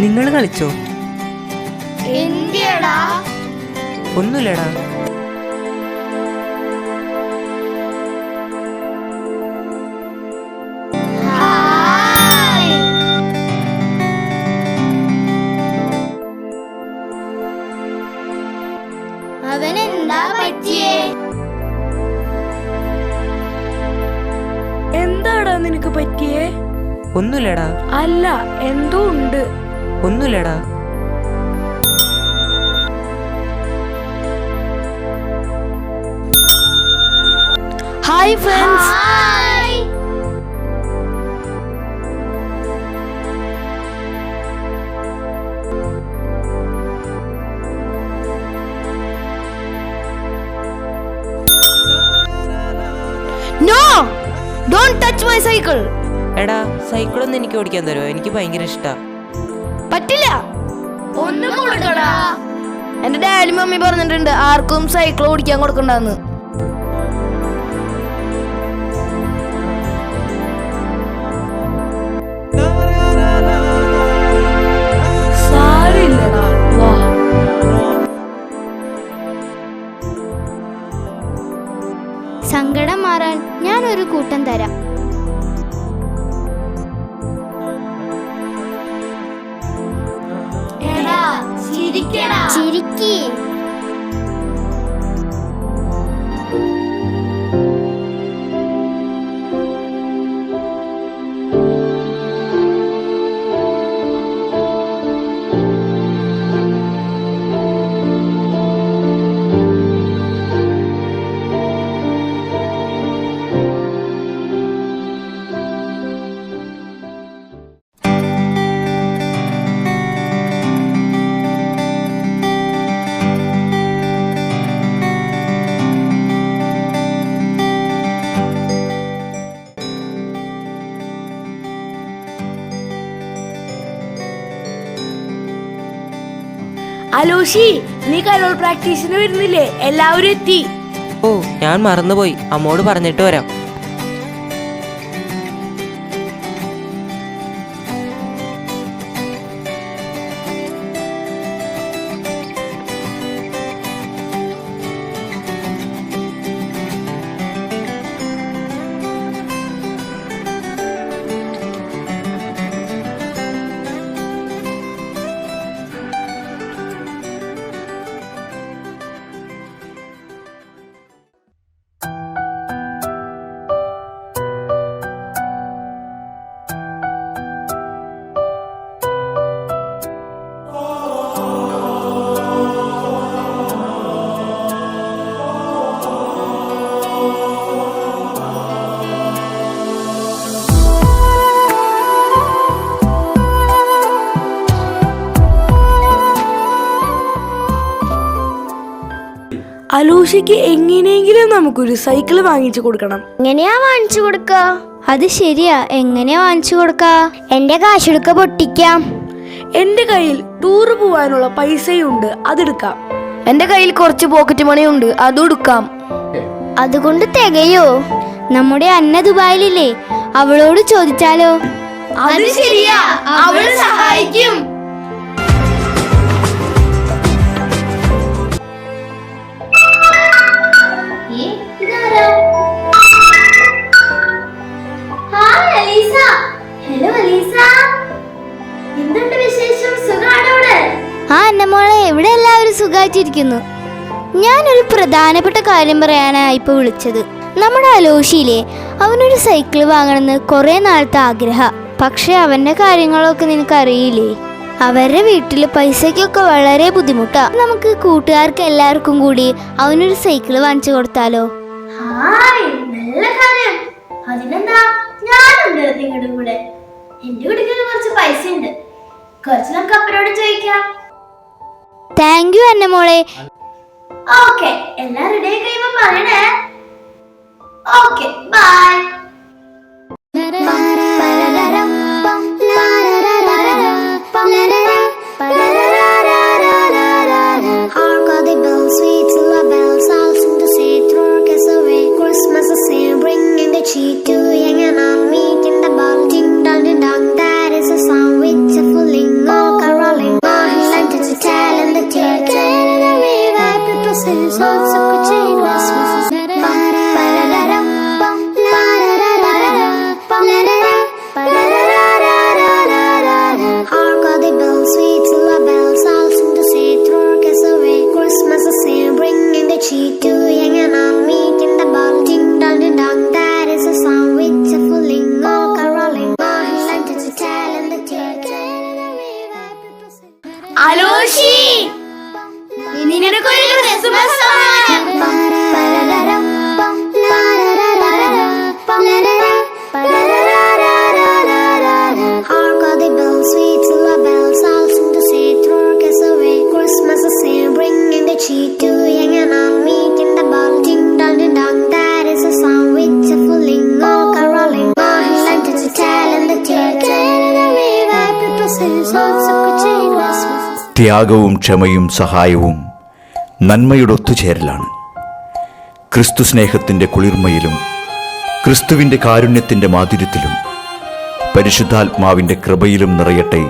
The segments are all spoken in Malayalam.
നിങ്ങൾ കളിച്ചോ? ഒന്നുമില്ലടാ. അവനെന്താ പറ്റിയേ? എന്താടാ നിനക്ക് പറ്റിയേ? ഒന്നുമില്ലടാ. അല്ല, എന്തോ ഉണ്ട്. ഒന്നുമില്ലടാ. Hi friends. No! Don't touch my cycle. എടാ, സൈക്കിളൊന്നും എനിക്ക് ഓടിക്കാൻ തരുമോ? എനിക്ക് ഭയങ്കര ഇഷ്ടാ. പറ്റില്ല. എന്റെ ഡാഡി മമ്മി പറഞ്ഞിട്ടുണ്ട് ആർക്കും സൈക്കിൾ ഓടിക്കാൻ കൊടുക്കണ്ടെന്ന്. സങ്കടം മാറാൻ ഞാനൊരു കൂട്ടം തരാം. ചിരിക്കേ. അലോഷി, നീ കരോൾ പ്രാക്ടീസിന് വരുന്നില്ലേ? എല്ലാവരും എത്തി. ഓ, ഞാൻ മറന്നുപോയി. അമ്മോട് പറഞ്ഞിട്ട് വരാം. അലൂഷയ്ക്ക് എങ്ങനെയെങ്കിലും നമുക്കൊരു സൈക്കിൾ വാങ്ങിച്ചു കൊടുക്കണം. എങ്ങനെയാ വാങ്ങിച്ചു കൊടുക്ക? അത് ശരിയാ, എങ്ങനെയാ വാങ്ങിച്ചു കൊടുക്ക? എന്റെ കാശെടുക്ക പൊട്ടിക്കാം. എന്റെ കയ്യിൽ ടൂറ് പോവാനുള്ള പൈസയുണ്ട്, അതെടുക്കാം. എന്റെ കയ്യിൽ കുറച്ച് പോക്കറ്റ് മണി ഉണ്ട്, അതും എടുക്കാം. അതുകൊണ്ട് തികയോ? നമ്മുടെ അന്ന ദുബായിലില്ലേ, അവളോട് ചോദിച്ചാലോ? അത് ശരിയാ, അവൾ സഹായിക്കും. ആ അന്നമോളെ, ഇവിടെ എല്ലാവരും സുഖായിട്ടിരിക്കുന്നു. ഞാനൊരു പ്രധാനപ്പെട്ട കാര്യം പറയാനാ ഇപ്പൊ വിളിച്ചത്. നമ്മുടെ അലോഷിയിലെ അവനൊരു സൈക്കിൾ വാങ്ങണമെന്ന് കുറെ നാളത്തെ ആഗ്രഹ. പക്ഷെ അവന്റെ കാര്യങ്ങളൊക്കെ നിനക്കറിയില്ലേ? അവരുടെ വീട്ടില് പൈസക്കൊക്കെ വളരെ ബുദ്ധിമുട്ടാ. നമുക്ക് കൂട്ടുകാർക്ക് എല്ലാവർക്കും കൂടി അവനൊരു സൈക്കിൾ വാങ്ങിച്ചു കൊടുത്താലോ? നല്ല കാര്യം. അതിനെന്താ, ഞാനുണ്ട് നിങ്ങളുടെ കൂടെ. എന്റെ കുടിക്കുന്ന കുറച്ച് പൈസ ഉണ്ട്, കുറച്ച് നമുക്ക് അപ്പനോട് ചോദിക്കാം. താങ്ക് യു അന്നമോളെ. ഓക്കെ, എല്ലാം റെഡി ആയി കഴിയുമ്പോ പറയണേ. Okay, bye. Christmas is here, bringing the cheer to young and old, meeting the ball, ding dong ding dong. That is a song which is fulfilling all. Aloshi, നിനക്കൊരു Christmas Hark all the bells, sweet silver bells, all seem to say through orchestra away. Christmas is here, bringing the cheer to young and all, meeting the ball, ding dong ding dong. That is a song which a fooling, all caroling, all Santa to tell and the tear, carrying away that people say songs of good Christmas. ത്യാഗവും ക്ഷമയും സഹായവും നന്മയുടെ ഒത്തുചേരലാണ്. ക്രിസ്തു സ്നേഹത്തിൻ്റെ കുളിർമയിലും ക്രിസ്തുവിൻ്റെ കാരുണ്യത്തിൻ്റെ മാധുര്യത്തിലും പരിശുദ്ധാത്മാവിൻ്റെ കൃപയിലും നിറയട്ടെ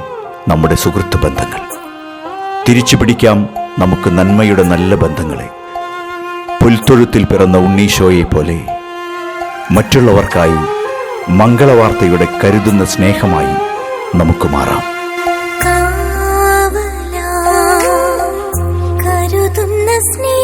നമ്മുടെ സുഹൃത്ത് ബന്ധങ്ങൾ. തിരിച്ചു പിടിക്കാം നമുക്ക് നന്മയുടെ നല്ല ബന്ധങ്ങളെ. പുൽത്തൊഴുത്തിൽ പിറന്ന ഉണ്ണീശോയെ പോലെ മറ്റുള്ളവർക്കായി മംഗളവാർത്തയുടെ കരുതുന്ന സ്നേഹമായി നമുക്ക് മാറാം. കരുതുന്ന സ്നേഹം